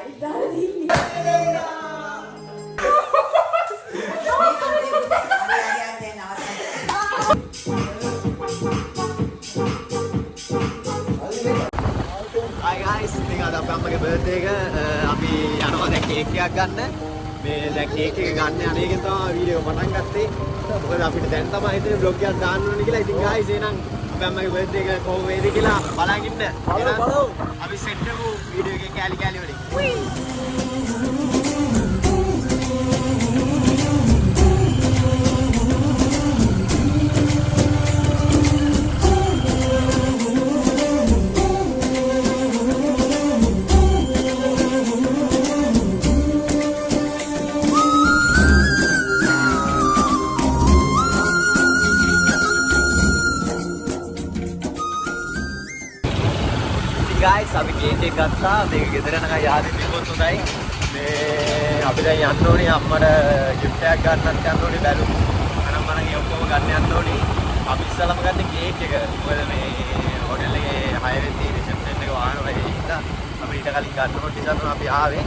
Hi guys, ඉතින් අද අපේ අම්මගේ බර්ත්ඩේ එක අපි යනවා දැන් කේක් එකක් ගන්න. මේ දැන් කේක් එක ගන්න යන එකෙන් තමයි වීඩියෝ පටන් ගත්තේ. මොකද අපිට දැන් තමයි හිතේ vlog එකක් දාන්න ඕනේ කියලා. ඉතින් guys එහෙනම් අපේ අම්මගේ බර්ත්ඩේ එක කොහොම වේද කියලා බලන් ඉන්න. බලමු. අපි සෙට් කරමු වීඩියෝ එකේ කැලි කැලි වලින්. guys, අපි කේක් එක ගත්තා. මේක ගෙදර යනකම් යාදින් මේකත් හොඳයි. මේ අපි දැන් යන්න ඕනේ අම්මට gift එකක් ගන්නත් යන්න ඕනේ බැලුම්. අනම් මනම් ඒ ඔක්කොම ගන්න යන්න ඕනේ. අපි ඉස්සලම ගත්තේ කේක් එක. මොකද මේ හොටෙල් එකේ 6 වෙනි රිසෙප්ෂන් එක වහනවා ඒ හින්දා අපි ඊට කලින් ගන්නකොට නිසා තමයි අපි ආවේ.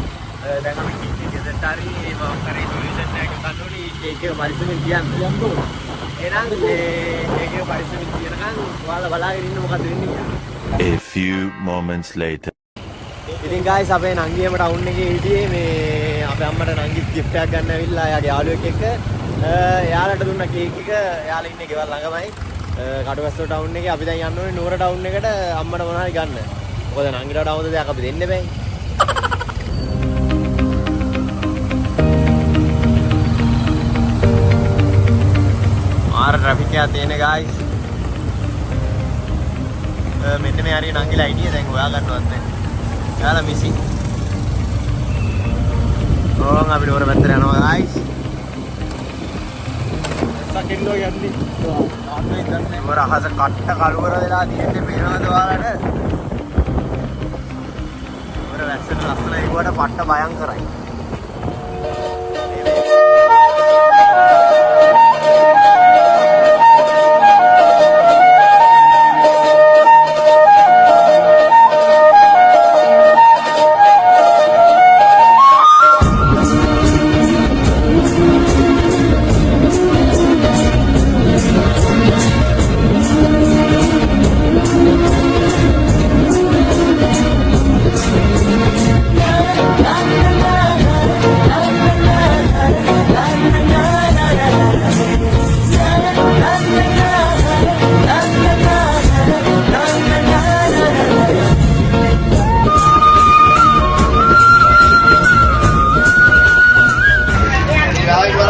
දැන් අපි කේක් එක ගෙදරට හරි මම කරේ සොලියුෂන් එකක් ගන්න ඕනේ. කේක් එක පරිස්සමෙන් තියන්න. එහෙනම් මේ කේක් එක පරිස්සමෙන් තියනකම් ඔයාලා බලාගෙන ඉන්න මොකද වෙන්නේ කියලා. A few moments later. ඉතින් guys අපේ නංගියම ටවුන් එකේ හිටියේ මේ අපේ අම්මට නංගිත් gift එකක් ගන්න ඇවිල්ලා එයාගේ යාළුවෙක් එක්ක එයාලට දුන්න කේක් එක එයාලා ඉන්නේ ගෙවල් ළඟමයි කටුවැස්ස ටවුන් එකේ අපි දැන් යන්න ඕනේ නුවර ටවුන් එකට අම්මට මොනවා හරි ගන්න. මොකද නංගිට වඩා හොඳ දෙයක් අපි දෙන්න බෑ. ආර ට්‍රැෆික් එකක් තියෙන guys. මෙන්න මේ හරිය නංගිලා හිටියේ දැන් හොයා ගන්නවත් නැහැ. යාලා මිසි. ඕන් අපි නුවර පැත්තට යනවා guys. සකින්නෝ යන්නේ. ආන්නේ දන්නේ. නුවර අහස කට්ට කලවර වෙලා තියෙන්නේ පේනවද ඔයාලට? නුවර වැස්සට ලස්සනයි කොට පට්ට භයංකරයි.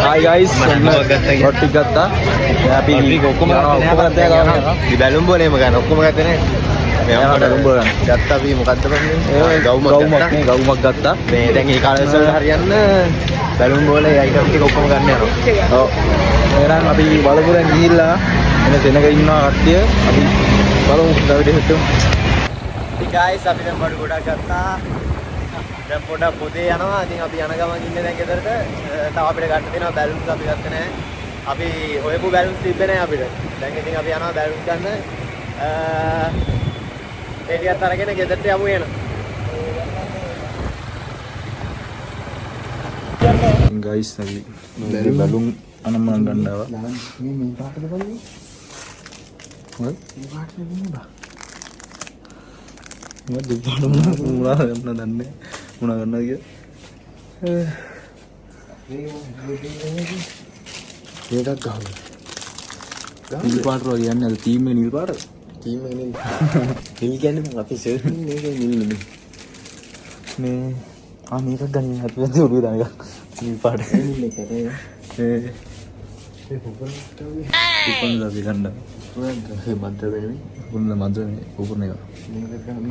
Hi guys, roti gata. Tapi ඔක්කොම ගත්තා ගානවා. මේ බැලුම් බෝලේම ගන්න ඔක්කොම ගත්තේ නේ. මේ බැලුම් බෝල ගත්තා අපි මොකද්ද කරන්නේ? ගවුමක් ගත්තා. මේ දැන් ඒ කලර්ස් වල හරියන්න බැලුම් බෝලේ අයිටම් ටික ඔක්කොම ගන්න යනවා. ඔව්. එහෙනම් අපි බලපුරෙන් ගිහිල්ලා එන සෙනග ඉන්නවා කට්ටිය. අපි බලමු ඩවිඩ් හිටමු. ඉතින් guys අපි දැන් බඩු ගොඩක් ගත්තා. දැන් පොඩක් පොදේ යනවා. ඉතින් අපි යන ගමන් ඉන්නේ දැන් ගෙදරට. තව අපිට ගන්න තියෙනවා බැලුන්ස් අපි ගත්තේ නැහැ. අපි හොයපු බැලුන්ස් තිබ්බේ නැහැ අපිට. දැන් ඉතින් අපි යනවා බැලුන්ස් ගන්න. ඒ ටිකත් අරගෙන ගෙදරට යමු එන. guys අපි බැලුම් අනම්මන ගන්නවා. මේ පාටද බලන්නේ? මොකද? මේ පාටද බලන්නේ බා. මොකද දෙපාඩ මොනවා ගන්න දන්නේ මොනවා ගන්නද කියලා මේකක් ගහන්න නිල් පාට වල කියන්නේ අද ටීම් එකේ නිල් පාට ටීම් එකේ නිල් කියන්නේ මම අපේ ෂර්ට් එකේ නිල් නෙමෙයි මේ මේකක් ගන්න අපි වැදේ උඩ දාන එක නිල් පාට නිල් එකට ඒ උපන් දාපි ගන්න ඒ මන්ත්‍ර වෙන්නේ උපන් මන්ත්‍ර නේ උපන් එක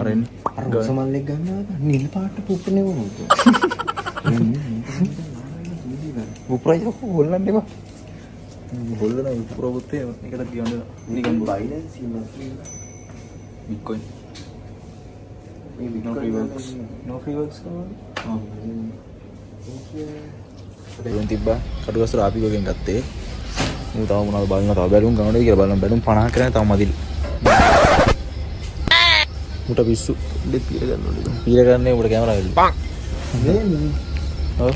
අර එන්නේ අර සමල්ලෙක් ගන්නවා නිල් පාට පුපුරනේ වුණා උපරයි හොල්ලන්න එපා හොල්ලන උපරවත්තේ එකට කියන්න නිකන් බයිනන්ස් ඉන්නවා බිට්කොයින් මේ no free works බැලුම් තිබ්බා කටුවස්තර අපි ගෝගෙන් ගත්තේ මම තව මොනවද බලන්න තව බැලුම් ගන්නවද කියලා බලන්න බැලුම් 50 කරන්නේ තව මදිලි මුට පිස්සු දෙත් පීර ගන්න ඕනේ පීර ගන්නේ උඩ කැමරා වෙලු ඔව්.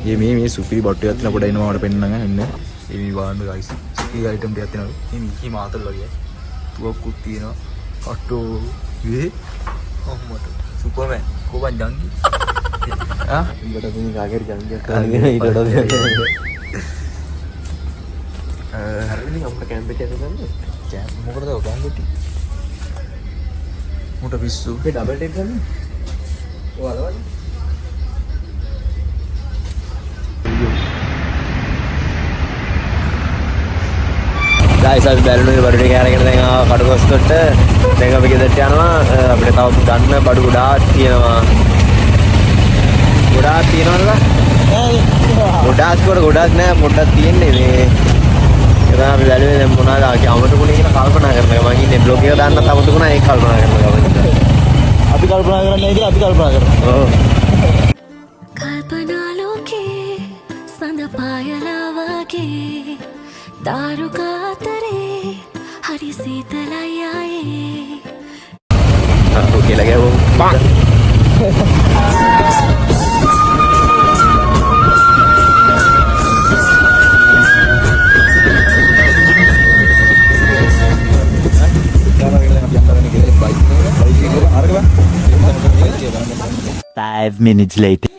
මේ සුපිරි බට්ටු එකක් තියෙන පොඩ එනවා මට පෙන්නන්න ඉන්න. මේ බලන්න guys. සුපිරි item ටිකක් තියෙනවා. මේ මාතල් වගේ. තුවක්කුත් තියෙනවා. කට්ටෝ. ඒ අම්මට සුපර්මෑන් කොබන් ජංගි. උඹට මේ කාගෙර ජංගියක් කරගෙන ඊට වඩා හරිනේ අපිට කැම්ප් එකේ යන්නේ. මොකටද ඔය කැම්පෙටි? මුට පිස්සු. මේ ඩබල් ටේප් ගන්න. ඔය අලවන්නේ. guys අපි බැලුනේ බඩු ටික අරගෙන දැන් ආව කඩුගස්කොට්ට. දැන් අපි ගෙදරට යනවා. අපිට තව ගන්න බඩු ගොඩාක් තියෙනවා. ගොඩාක් තියෙනවද? ගොඩාක් නෑ පොඩ්ඩක් තියෙන්නේ මේ. ඒක තමයි අපි බැලුවේ දැන් මොනවාද අමතකුනේ කියලා කල්පනා කරනවා. මම ඉන්නේ බ්ලොග් එක දාන්නත් අමතකුණා ඒක කල්පනා කරනවා. අපි කල්පනා කරන්නේ කියලා අපි කල්පනා කරනවා. ඔව්. කල්පනා ලෝකේ සඳ පායලා වගේ දාරුකාතරේ හරි සීතලයි ආයේ ඔකේ ලගාවෝ. බං. Five minutes later.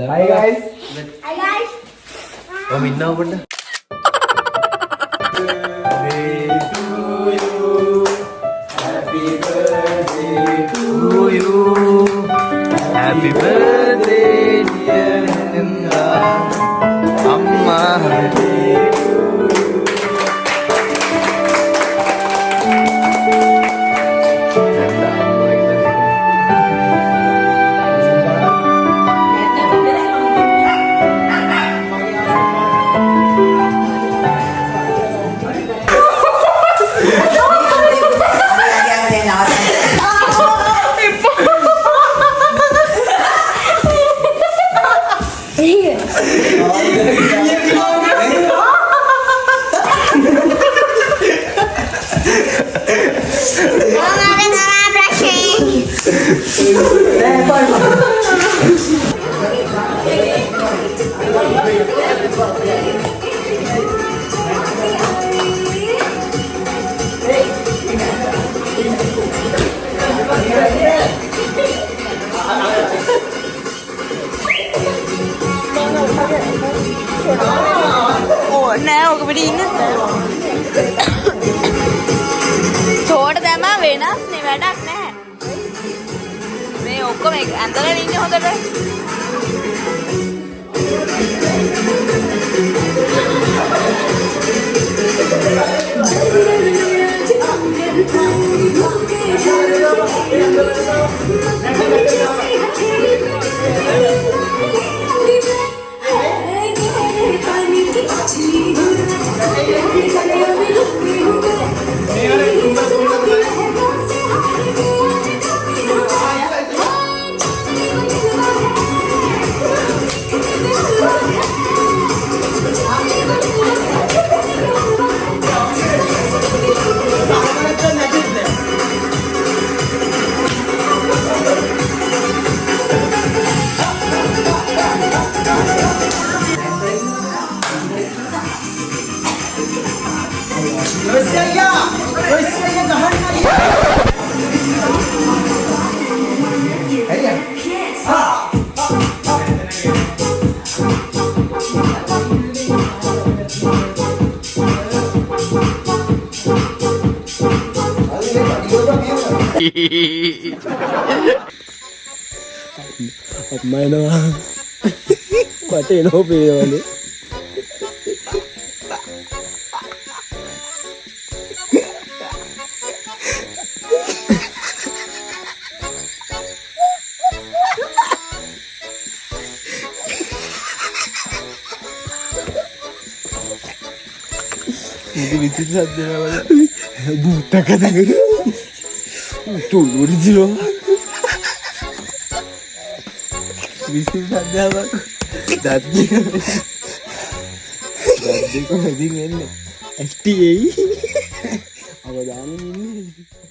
Hi guys. Om inna ponna. Happy birthday dear Linda. Amma. නෑ ඔක පිට ඉන්න චෝට දැම වෙනස් නේ වැඩක් නැහැ මේ ඔක්කොම ඇඳලා ඉන්නේ හොඳට අම්මනවා මට එනෝ පේවනේ ఇది విచిత్ర సద్దేవల බූත කතකර තුළුරිදිරෝ විසිත්‍ර සද්දාවක් දද්දක මැදින් වෙන්නේ ඇස්ටි එයි අවදානෙ ඉන්නේ